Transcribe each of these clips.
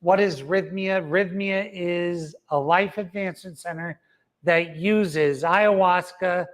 What is Rythmia? Rythmia is a life advancement center that uses ayahuasca,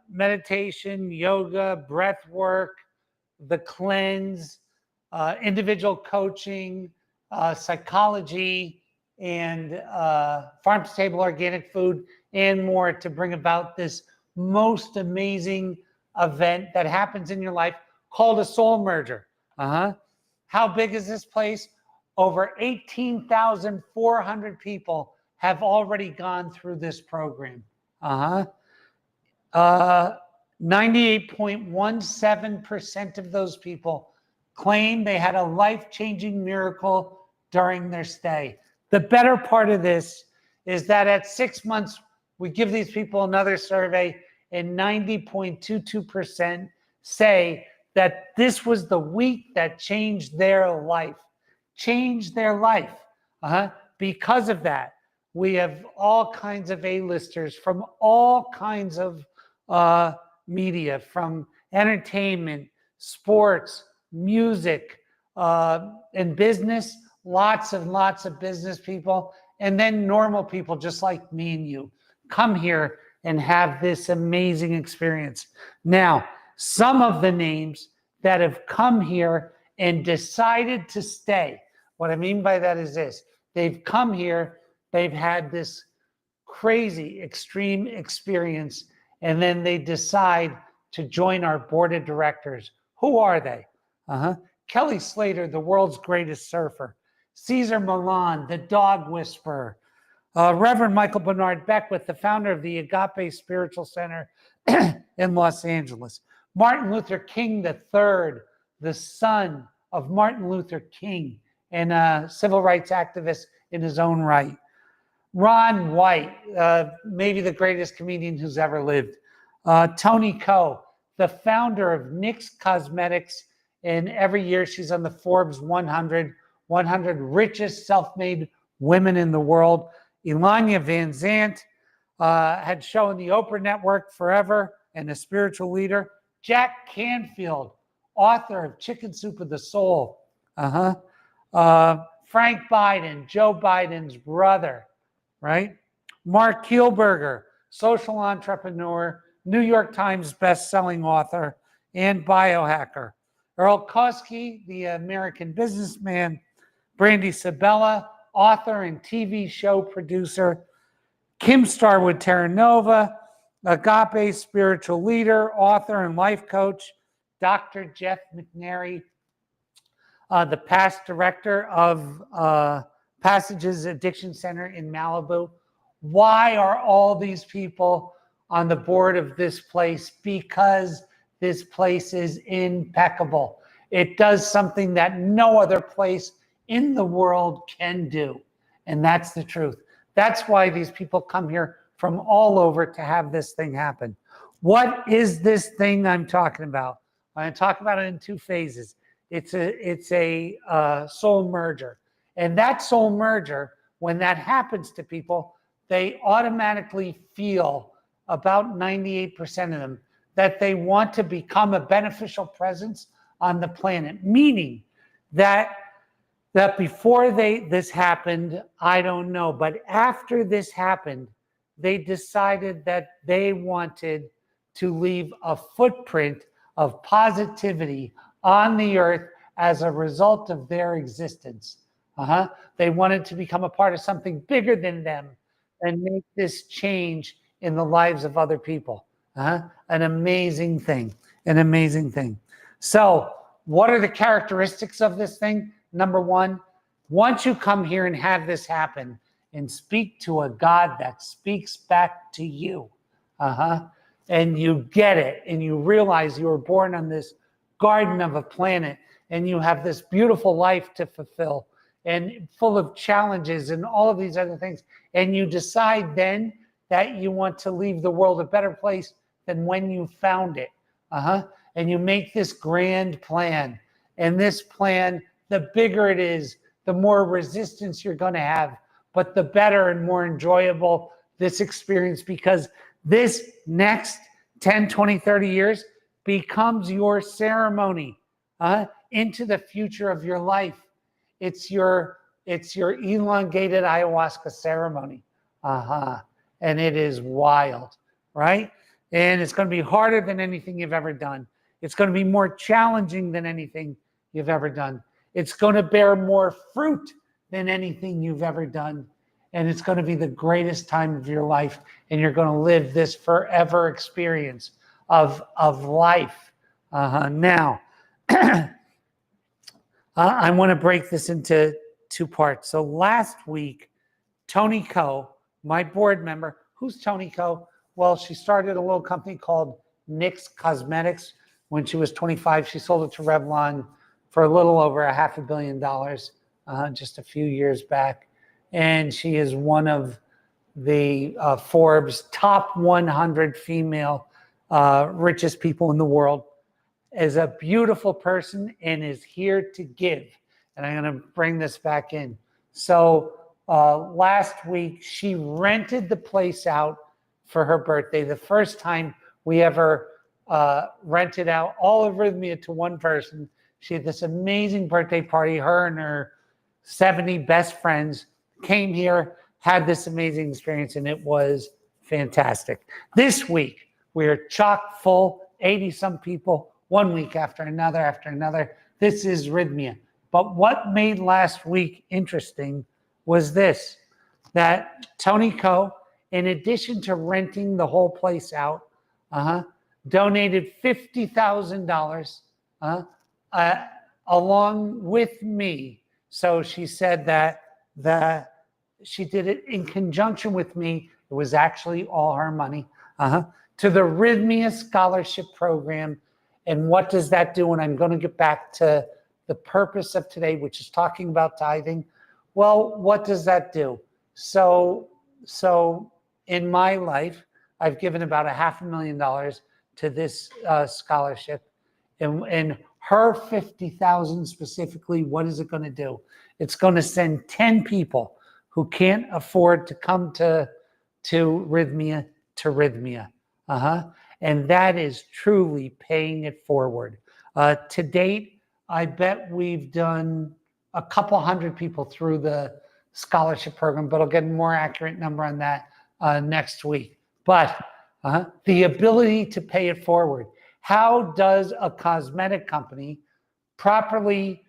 meditation, yoga, breath work, the cleanse, individual coaching, psychology, and farm-to-table organic food, and more to bring about this most amazing event that happens in your life called a soul merger. How big is this place? Over 18,400 people have already gone through this program. 98.17% of those people claim they had a life-changing miracle during their stay. The better part of this is that at 6 months, we give these people another survey, and 90.22% say that this was the week that changed their life. Because of that, we have all kinds of A-listers from all kinds of media, from entertainment, sports, music, and business, lots and lots of business people, and then normal people just like me and you come here and have this amazing experience. Now, some of the names that have come here and decided to stay, what I mean by that is this: they've come here, they've had this crazy extreme experience, and then they decide to join our board of directors. Who are they? Kelly Slater, the world's greatest surfer. Cesar Millan, the dog whisperer. Reverend Michael Bernard Beckwith, the founder of the Agape Spiritual Center in Los Angeles. Martin Luther King III, the son of Martin Luther King and a civil rights activist in his own right. Ron White, maybe the greatest comedian who's ever lived. Tony Coe, the founder of NYX Cosmetics, and every year she's on the Forbes 100 richest self-made women in the world. Elanya Van Zant had shown on the Oprah Network forever and a spiritual leader. Jack Canfield, author of Chicken Soup of the Soul. Frank Biden, Joe Biden's brother, right? Mark Kielberger, social entrepreneur, New York Times best-selling author, and biohacker. Earl Koski, the American businessman. Brandy Sabella, author and TV show producer. Kim Starwood Terranova, Agape spiritual leader, author, and life coach. Dr. Jeff McNary, the past director of Passages Addiction Center in Malibu. Why are all these people on the board of this place? Because this place is impeccable. It does something that no other place in the world can do. And that's the truth. That's why these people come here from all over to have this thing happen. What is this thing I'm talking about? I'm going to talk about it in two phases. It's a soul merger. And that soul merger, when that happens to people, they automatically feel, about 98% of them, that they want to become a beneficial presence on the planet. Meaning that before this happened, I don't know, but after this happened, they decided that they wanted to leave a footprint of positivity on the earth as a result of their existence. They wanted to become a part of something bigger than them and make this change in the lives of other people. An amazing thing, an amazing thing. So what are the characteristics of this thing? Number one, once you come here and have this happen and speak to a God that speaks back to you, and you get it, and you realize you were born on this garden of a planet, and you have this beautiful life to fulfill, and full of challenges and all of these other things, and you decide then that you want to leave the world a better place than when you found it, and you make this grand plan, and this plan, the bigger it is, the more resistance you're going to have, but the better and more enjoyable this experience, because this next 10, 20, 30 years becomes your ceremony into the future of your life. It's your It's your elongated ayahuasca ceremony. And it is wild, right? And it's going to be harder than anything you've ever done. It's going to be more challenging than anything you've ever done. It's going to bear more fruit than anything you've ever done. And it's going to be the greatest time of your life. And you're going to live this forever experience of life. Now, I want to break this into two parts. So last week, Tony Coe, my board member, who's Tony Coe? Well, she started a little company called NYX Cosmetics. When she was 25, she sold it to Revlon for a little over $500 million just a few years back. And she is one of the Forbes top 100 female richest people in the world, is a beautiful person and is here to give. And I'm going to bring this back in. So last week, she rented the place out for her birthday. The first time we ever rented out all of Rythmia to one person. She had this amazing birthday party. Her and her 70 best friends came here, had this amazing experience, and it was fantastic. This week, we're chock full, 80-some people, one week after another. This is Rythmia. But what made last week interesting was this, that Tony Coe, in addition to renting the whole place out, donated $50,000 along with me. So she said that she did it in conjunction with me. It was actually all her money to the Rythmia Scholarship Program. And what does that do? And I'm going to get back to the purpose of today, which is talking about tithing. Well, what does that do? So in my life, I've given about $500,000 to this scholarship. And her $50,000 specifically, what is it going to do? It's going to send 10 people who can't afford to come to Rythmia to Rythmia. And that is truly paying it forward. To date, I bet we've done a couple hundred people through the scholarship program, but I'll get a more accurate number on that next week. But the ability to pay it forward. How does a cosmetic company properly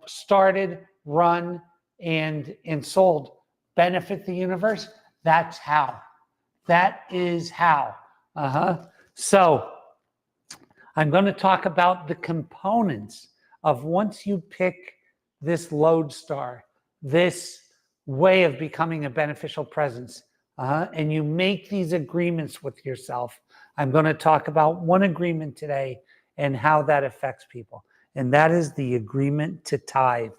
started, run, and sold benefit the universe? That's how. That is how. So I'm going to talk about the components of once you pick this lodestar, this way of becoming a beneficial presence, and you make these agreements with yourself. I'm going to talk about one agreement today and how that affects people. And that is the agreement to tithe,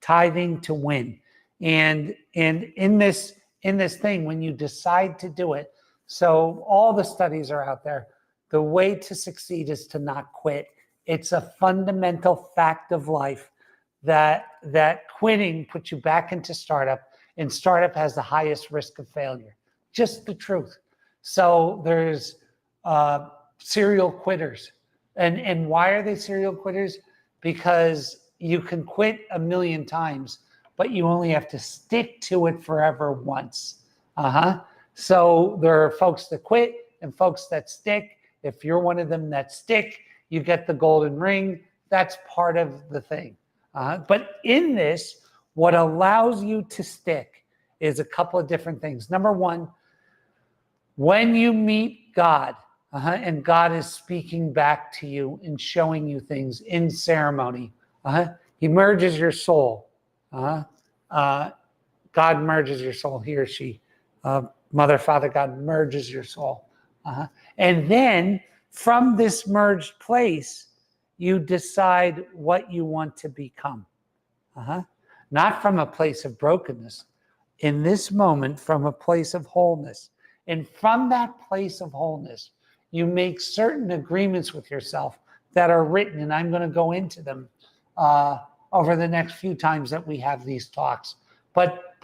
tithing to win. And in this thing, when you decide to do it, so all the studies are out there. The way to succeed is to not quit. It's a fundamental fact of life that quitting puts you back into startup, and startup has the highest risk of failure. Just the truth. So there's serial quitters. And why are they serial quitters? Because you can quit 1,000,000 times, but you only have to stick to it forever once. So there are folks that quit and folks that stick. If you're one of them that stick, you get the golden ring. That's part of the thing. But in this, what allows you to stick is a couple of different things. Number one, when you meet God, and God is speaking back to you and showing you things in ceremony, he merges your soul. God merges your soul, he or she. Mother, Father, God merges your soul. And then from this merged place, you decide what you want to become. Not from a place of brokenness. In this moment, from a place of wholeness. And from that place of wholeness, you make certain agreements with yourself that are written, and I'm going to go into them over the next few times that we have these talks. But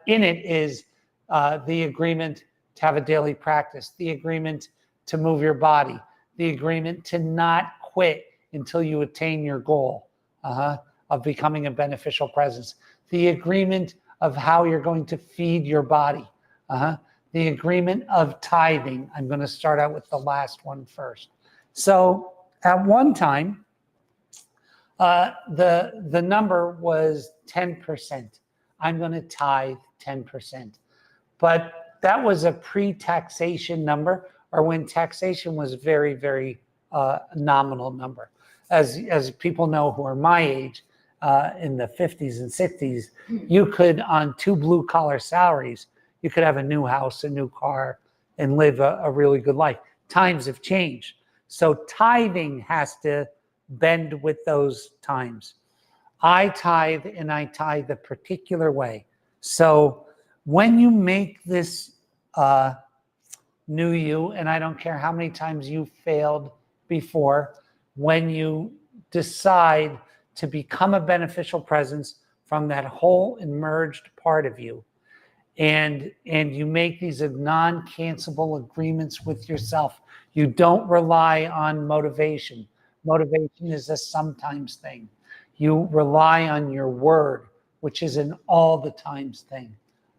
in it is the agreement to have a daily practice, the agreement to move your body, the agreement to not quit until you attain your goal of becoming a beneficial presence, The agreement of how you're going to feed your body. The agreement of tithing. I'm going to start out with the last one first. So at one time, the number was 10%. I'm going to tithe 10%. But that was a pre-taxation number, or when taxation was very, very nominal number. As people know who are my age, in the 50s and 60s, you could, on 2 blue-collar salaries, you could have a new house, a new car, and live a really good life. Times have changed. So tithing has to bend with those times. I tithe, and I tithe a particular way. So when you make this new you, and I don't care how many times you failed before, when you decide to become a beneficial presence from that whole emerged part of you, and you make these non-cancelable agreements with yourself. You don't rely on motivation. Motivation is a sometimes thing. You rely on your word, which is an all the times thing.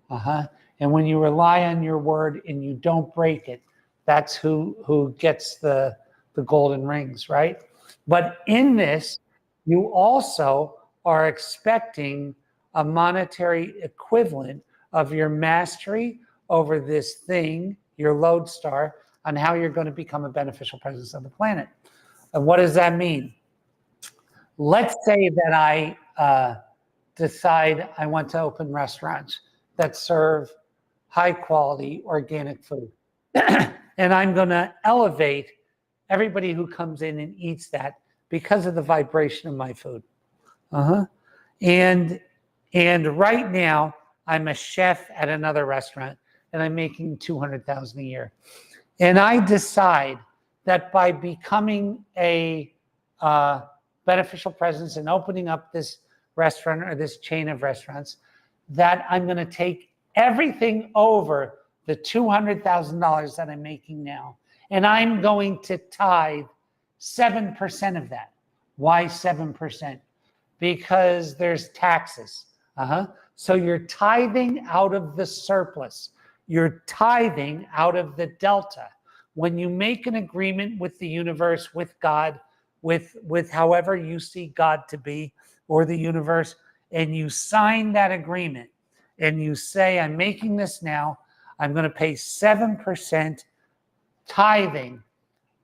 And when you rely on your word and you don't break it, that's who gets the golden rings, right? But in this, you also are expecting a monetary equivalent of your mastery over this thing, your lodestar, on how you're going to become a beneficial presence on the planet. And what does that mean? Let's say that I decide I want to open restaurants that serve high quality organic food. And I'm going to elevate everybody who comes in and eats that because of the vibration of my food. And right now, I'm a chef at another restaurant, and I'm making $200,000 a year. And I decide that by becoming a beneficial presence and opening up this restaurant or this chain of restaurants, that I'm going to take everything over the $200,000 that I'm making now, and I'm going to tithe 7% of that. Why 7%? Because there's taxes. So you're tithing out of the surplus. You're tithing out of the delta. When you make an agreement with the universe, with God, with however you see God to be, or the universe, and you sign that agreement, and you say, I'm making this now, I'm going to pay 7% tithing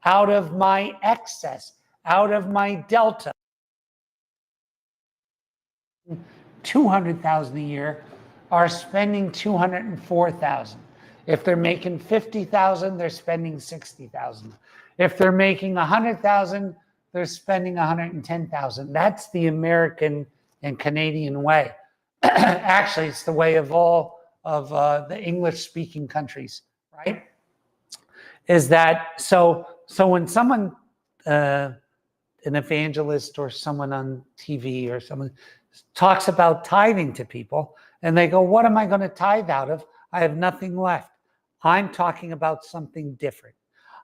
out of my excess, out of my delta. $200,000 a year are spending $204,000. If they're making $50,000, they're spending $60,000. If they're making $100,000, they're spending $110,000. That's the American and Canadian way. Actually, it's the way of all of the English-speaking countries, right? Is that so? So when someone, an evangelist or someone on TV or someone talks about tithing to people, and they go, what am I going to tithe out of? I have nothing left. I'm talking about something different.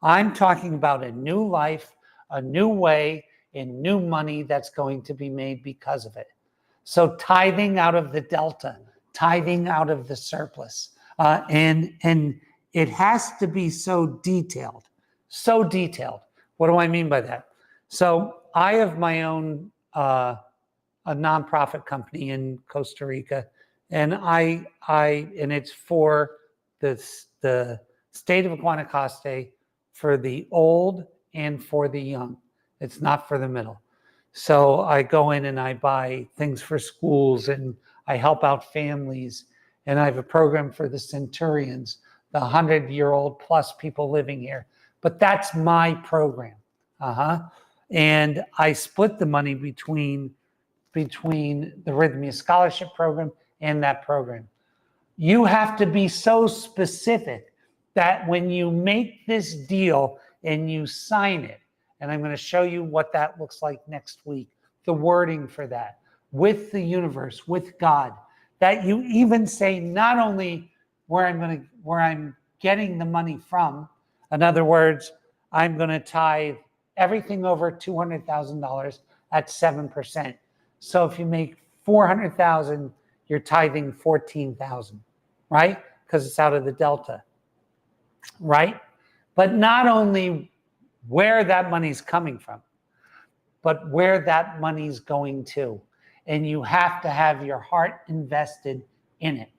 I'm talking about a new life, a new way, and new money that's going to be made because of it. So tithing out of the delta, tithing out of the surplus. And it has to be so detailed, so detailed. What do I mean by that? So I have my own a nonprofit company in Costa Rica, and and it's for the state of Guanacaste, for the old and for the young. It's not for the middle. So I go in and I buy things for schools, and I help out families, and I have a program for the centurions, the 100-year-old plus people living here. But that's my program. And I split the money between the Rythmia Scholarship Program and that program. You have to be so specific that when you make this deal and you sign it, and I'm going to show you what that looks like next week, the wording for that, with the universe, with God, that you even say not only where I'm getting the money from. In other words, I'm going to tithe everything over $200,000 at 7%. So if you make $400,000 you're tithing 14,000, right? Because it's out of the delta, right? But not only where that money's coming from, but where that money's going to. And you have to have your heart invested in it.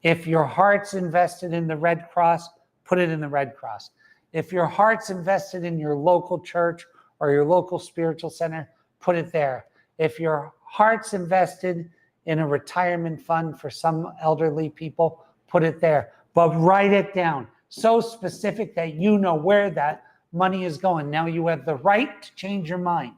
If your heart's invested in the Red Cross, put it in the Red Cross. If your heart's invested in your local church or your local spiritual center, put it there. If your heart's invested in a retirement fund for some elderly people, put it there. But write it down so specific that you know where that money is going. Now you have the right to change your mind.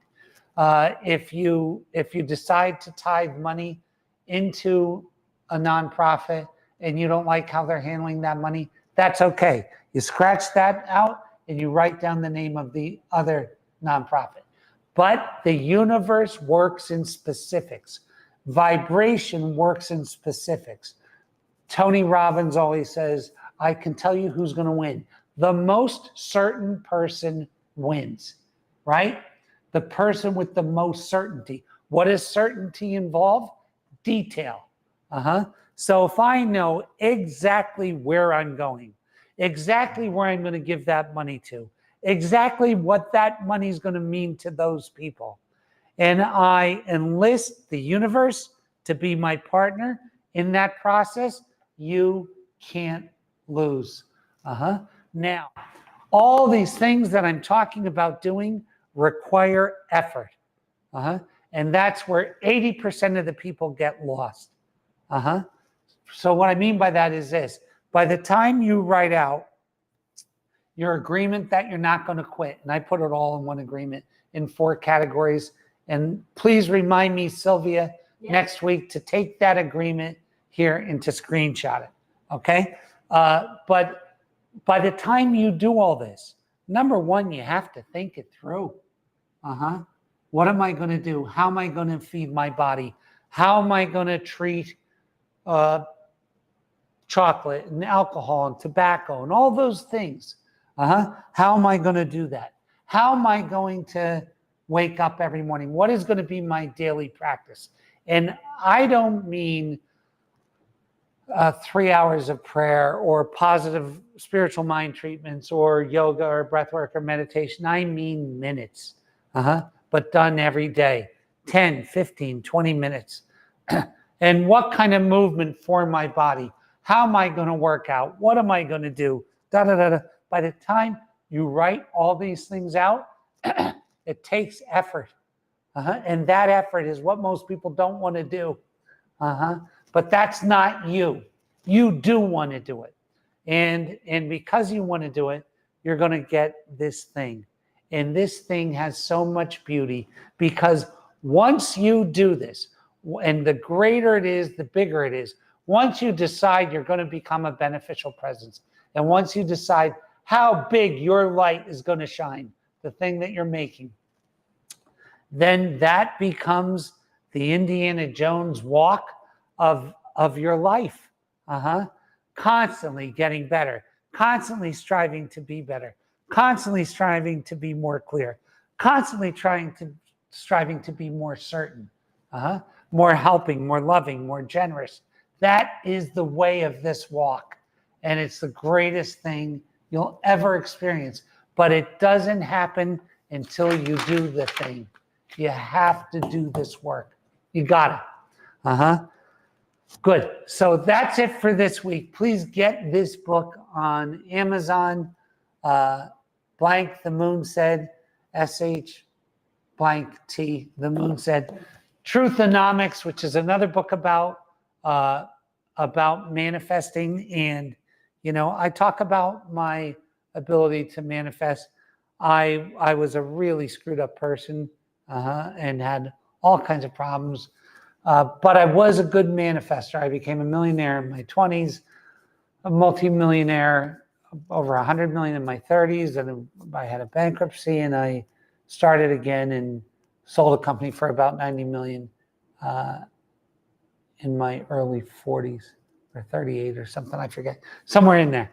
If you decide to tithe money into a nonprofit and you don't like how they're handling that money, that's okay. You scratch that out and you write down the name of the other nonprofit. But the universe works in specifics. Vibration works in specifics. Tony Robbins always says, I can tell you who's going to win. The most certain person wins, right? The person with the most certainty. What does certainty involve? Detail. So if I know exactly where I'm going, exactly where I'm going to give that money to, exactly what that money is going to mean to those people, and I enlist the universe to be my partner in that process, you can't lose. Now, all these things that I'm talking about doing require effort. And that's where 80% of the people get lost. So what I mean by that is this. By the time you write out your agreement that you're not going to quit, and I put it all in one agreement in 4 categories, and please remind me, Sylvia, next week to take that agreement here and to screenshot it, okay? But by the time you do all this, number one, you have to think it through. What am I going to do? How am I going to feed my body? How am I going to treat chocolate and alcohol and tobacco and all those things? How am I going to do that? How am I going to wake up every morning? What is going to be my daily practice? And I don't mean 3 hours of prayer or positive spiritual mind treatments or yoga or breathwork or meditation. I mean minutes, but done every day, 10, 15, 20 minutes. And what kind of movement for my body? How am I going to work out? What am I going to do? Da, da, da, da. By the time you write all these things out, it takes effort. And that effort is what most people don't want to do. But that's not you. You do want to do it. And because you want to do it, you're going to get this thing. And this thing has so much beauty because once you do this, and the greater it is, the bigger it is, once you decide you're going to become a beneficial presence, and once you decide how big your light is going to shine, the thing that you're making, then that becomes the Indiana Jones walk of your life. Constantly getting better, constantly striving to be better, constantly striving to be more clear, constantly striving to be more certain, more helping, more loving, more generous. That is the way of this walk. And it's the greatest thing you'll ever experience. But it doesn't happen until you do the thing. You have to do this work. You got it. Good. So that's it for this week. Please get this book on Amazon. Blank, the moon said, SH blank T, the moon said. Truthonomics, which is another book about manifesting. And, I talk about my ability to manifest. I was a really screwed up person and had all kinds of problems. But I was a good manifester. I became a millionaire in my 20s, a multimillionaire, over 100 million in my 30s. And I had a bankruptcy and I started again and sold a company for about 90 million in my early 40s or 38 or something. I forget. Somewhere in there.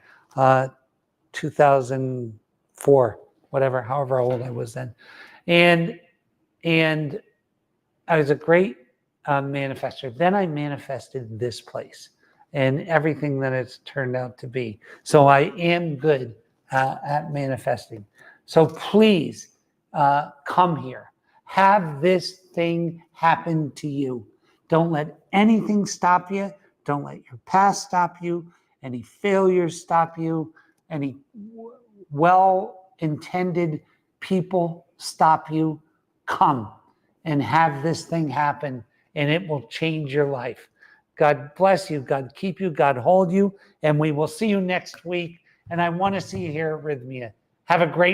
2004, however old I was then. And I was a great manifester. Then I manifested this place and everything that it's turned out to be. So I am good at manifesting. So please come here. Have this thing happen to you. Don't let anything stop you. Don't let your past stop you. Any failures stop you. Any well-intended people stop you. Come and have this thing happen, and it will change your life. God bless you. God keep you. God hold you. And we will see you next week. And I want to see you here at Rythmia. Have a great